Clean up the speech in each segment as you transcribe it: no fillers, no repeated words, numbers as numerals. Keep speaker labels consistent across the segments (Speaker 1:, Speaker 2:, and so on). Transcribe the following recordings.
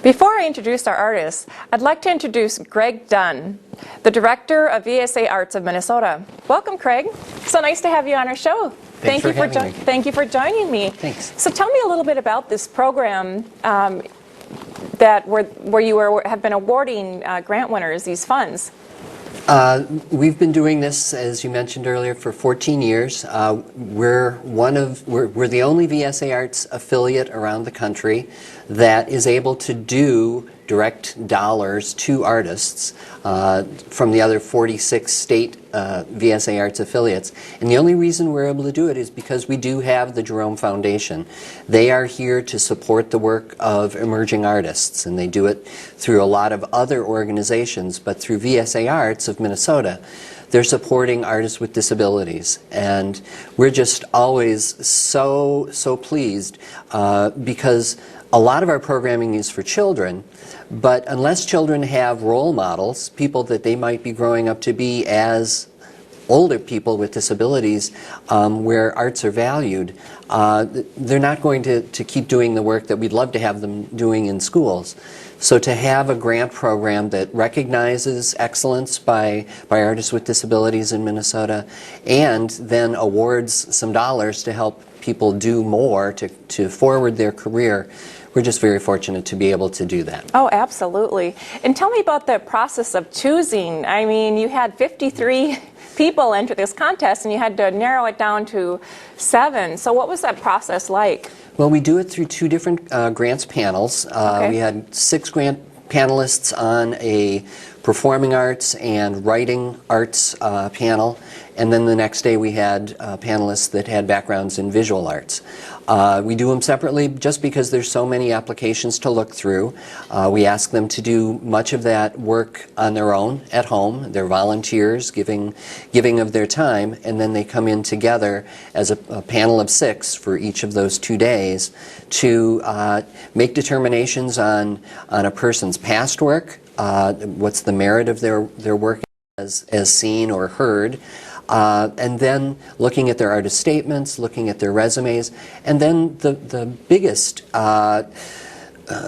Speaker 1: Before I introduce our artists, I'd like to introduce Craig Dunn, the director of VSA Arts of Minnesota. Welcome, Craig. So nice to have you on our show.
Speaker 2: Thank you
Speaker 1: for joining me.
Speaker 2: Thanks.
Speaker 1: So tell me a little bit about this program where you have been awarding grant winners these funds.
Speaker 2: We've been doing this, as you mentioned earlier, for 14 years. We're the only VSA Arts affiliate around the country that is able to do direct dollars to artists from the other 46 state VSA Arts affiliates. And the only reason we're able to do it is because we do have the Jerome Foundation. They are here to support the work of emerging artists, and they do it through a lot of other organizations, but through VSA Arts of Minnesota, they're supporting artists with disabilities. And we're just always so pleased because a lot of our programming is for children, but unless children have role models, people that they might be growing up to be as older people with disabilities, where arts are valued, they're not going to keep doing the work that we'd love to have them doing in schools. So to have a grant program that recognizes excellence by artists with disabilities in Minnesota and then awards some dollars to help people do more to forward their career, we're just very fortunate to be able to do that.
Speaker 1: Oh, absolutely. And tell me about the process of choosing. I mean, you had 53 people enter this contest and you had to narrow it down to 7. So what was that process like?
Speaker 2: Well, we do it through 2 different grants panels.
Speaker 1: Okay.
Speaker 2: We had 6 grant panelists on a performing arts and writing arts panel, and then the next day we had panelists that had backgrounds in visual arts. We do them separately just because there's so many applications to look through. We ask them to do much of that work on their own at home. They're volunteers giving of their time, and then they come in together as a panel of 6 for each of those 2 days to make determinations on a person's past work, what's the merit of their work as seen or heard, and then looking at their artist statements, looking at their resumes, and then the biggest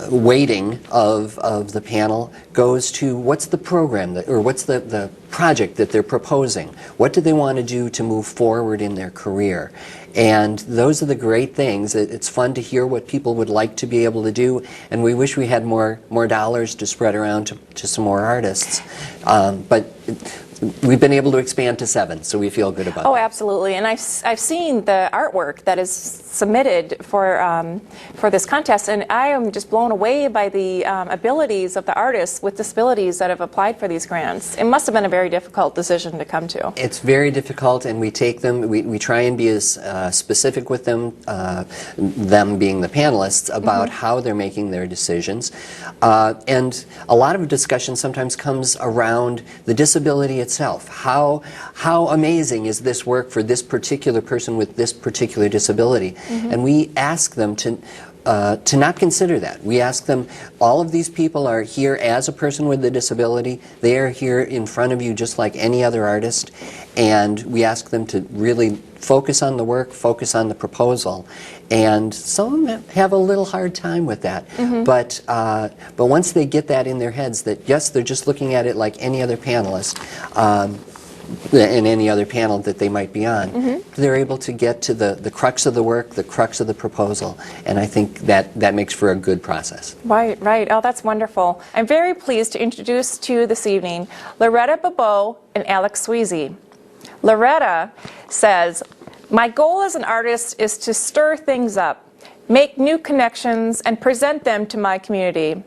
Speaker 2: weighting of the panel goes to what's the program or what's the project that they're proposing. What do they want to do to move forward in their career? And those are the great things. It's fun to hear what people would like to be able to do, and we wish we had more dollars to spread around to some more artists. But we've been able to expand to 7, so we feel good about it.
Speaker 1: Oh, absolutely. And I've seen the artwork that is submitted for this contest, and I am just blown away by the abilities of the artists with disabilities that have applied for these grants. It must have been a very difficult decision to come to.
Speaker 2: It's very difficult, and we take them, we try and be as specific with them, them being the panelists, about how they're making their decisions. And a lot of discussion sometimes comes around the disability itself. How amazing is this work for this particular person with this particular disability? And we ask them to not consider that. We ask them, all of these people are here as a person with a disability. They are here in front of you just like any other artist, and we ask them to really focus on the work, focus on the proposal. And some have a little hard time with that. But once they get that in their heads, that yes, they're just looking at it like any other panelist, in any other panel that they might be on, they're able to get to the crux of the work, the crux of the proposal, and I think that makes for a good process.
Speaker 1: Right. Oh, that's wonderful. I'm very pleased to introduce to you this evening Loretta Bebeau and Alec Sweazy. Loretta says, "My goal as an artist is to stir things up, make new connections, and present them to my community.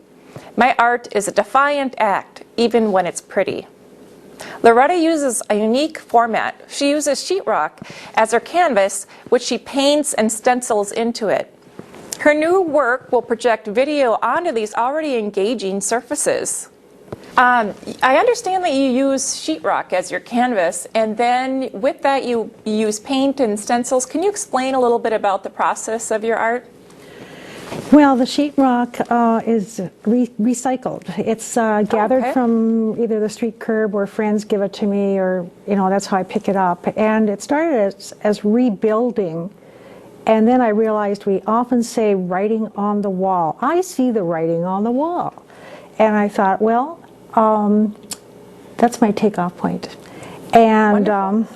Speaker 1: My art is a defiant act, even when it's pretty." Loretta uses a unique format. She uses sheetrock as her canvas, which she paints and stencils into it. Her new work will project video onto these already engaging surfaces. I understand that you use sheetrock as your canvas, and then with that you use paint and stencils. Can you explain a little bit about the process of your art?
Speaker 3: Well, the sheetrock is recycled. It's gathered from either the street curb or friends give it to me, or that's how I pick it up. And it started as rebuilding And then I realized we often say writing on the wall. I see the writing on the wall. And I thought, well, that's my takeoff point. And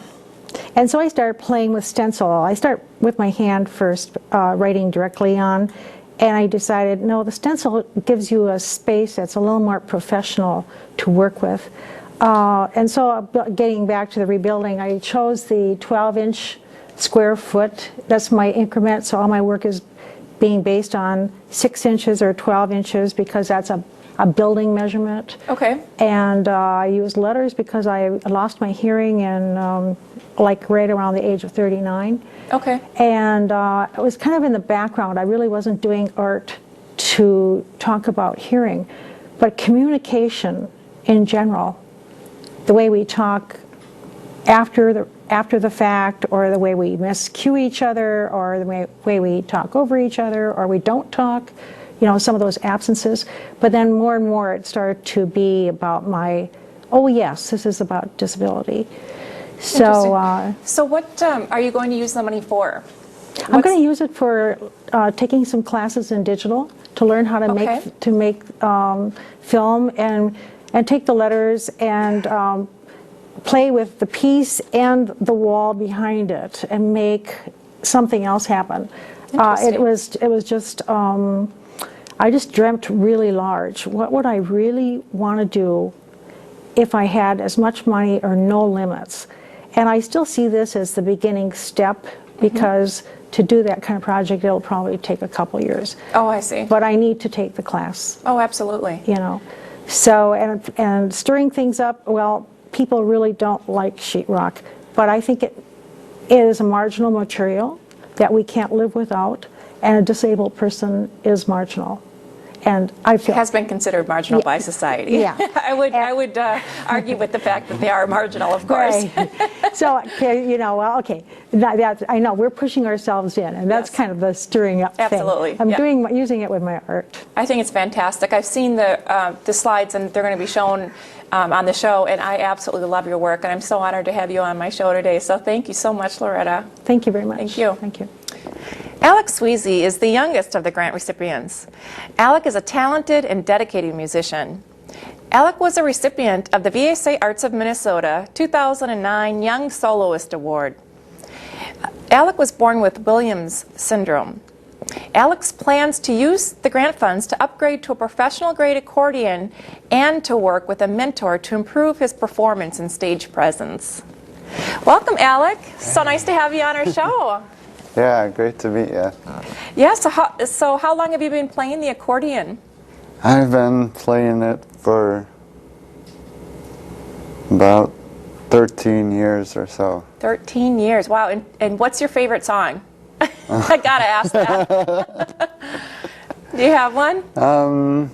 Speaker 3: so I started playing with stencil. I start with my hand first, writing directly on, and I decided, no, the stencil gives you a space that's a little more professional to work with. And so getting back to the rebuilding, I chose the 12-inch square foot. That's my increment, so all my work is being based on 6 inches or 12 inches because that's a building measurement.
Speaker 1: Okay.
Speaker 3: And I use letters because I lost my hearing in like right around the age of 39.
Speaker 1: Okay.
Speaker 3: And it was kind of in the background. I really wasn't doing art to talk about hearing, but communication in general, the way we talk after the fact, or the way we miscue each other, or the way we talk over each other, or we don't talk, you know, some of those absences. But then more and more it started to be about oh yes, this is about disability. So,
Speaker 1: so what are you going to use the money for?
Speaker 3: I'm going to use it for taking some classes in digital to learn how to make film and take the letters and play with the piece and the wall behind it and make something else happen. It was just I just dreamt really large. What would I really want to do if I had as much money or no limits? And I still see this as the beginning step, because to do that kind of project, it'll probably take a couple years.
Speaker 1: Oh, I see.
Speaker 3: But I need to take the class.
Speaker 1: Oh, absolutely.
Speaker 3: You know, so and stirring things up. Well, people really don't like sheetrock, but I think it is a marginal material that we can't live without, and a disabled person is marginal. And I feel
Speaker 1: has been considered marginal by society.
Speaker 3: Yeah.
Speaker 1: I would argue with the fact that they are marginal, of course.
Speaker 3: Right. So, you know, well, okay, I know we're pushing ourselves in, and that's kind of the stirring up
Speaker 1: Absolutely.
Speaker 3: thing. I'm using it with my art.
Speaker 1: I think it's fantastic. I've seen the slides, and they're going to be shown on the show, and I absolutely love your work, and I'm so honored to have you on my show today. So thank you so much, Loretta.
Speaker 3: Thank you very much.
Speaker 1: Thank you.
Speaker 3: Thank you.
Speaker 1: Alec Sweazy is the youngest of the grant recipients. Alec is a talented and dedicated musician. Alec was a recipient of the VSA Arts of Minnesota 2009 Young Soloist Award. Alec was born with Williams syndrome. Alex plans to use the grant funds to upgrade to a professional grade accordion and to work with a mentor to improve his performance and stage presence. Welcome, Alec. So nice to have you on our show.
Speaker 4: Yeah, great to meet you.
Speaker 1: Yeah, so how long have you been playing the accordion?
Speaker 4: I've been playing it for about 13 years or so.
Speaker 1: 13 years, wow. And what's your favorite song? I gotta ask that. Do you have one?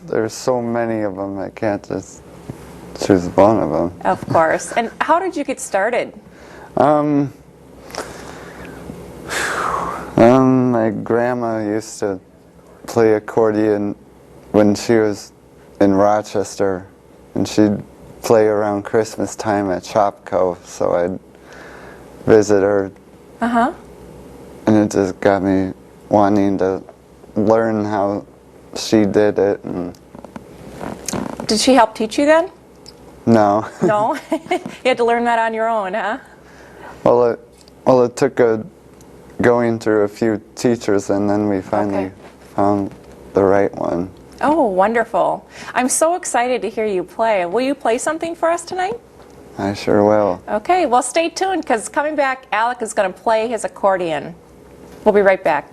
Speaker 4: There's so many of them, I can't just choose one of them.
Speaker 1: Of course. And how did you get started?
Speaker 4: My grandma used to play accordion when she was in Rochester, and she'd play around Christmas time at Shopko, so I'd visit her. And it just got me wanting to learn how she did it. And
Speaker 1: did she help teach you then?
Speaker 4: no.
Speaker 1: No? You had to learn that on your own, huh?
Speaker 4: Well, it took going through a few teachers, and then we finally found the right one.
Speaker 1: Oh, wonderful. I'm so excited to hear you play. Will you play something for us tonight?
Speaker 4: I sure will.
Speaker 1: Okay, well, stay tuned, because coming back, Alec is going to play his accordion. We'll be right back.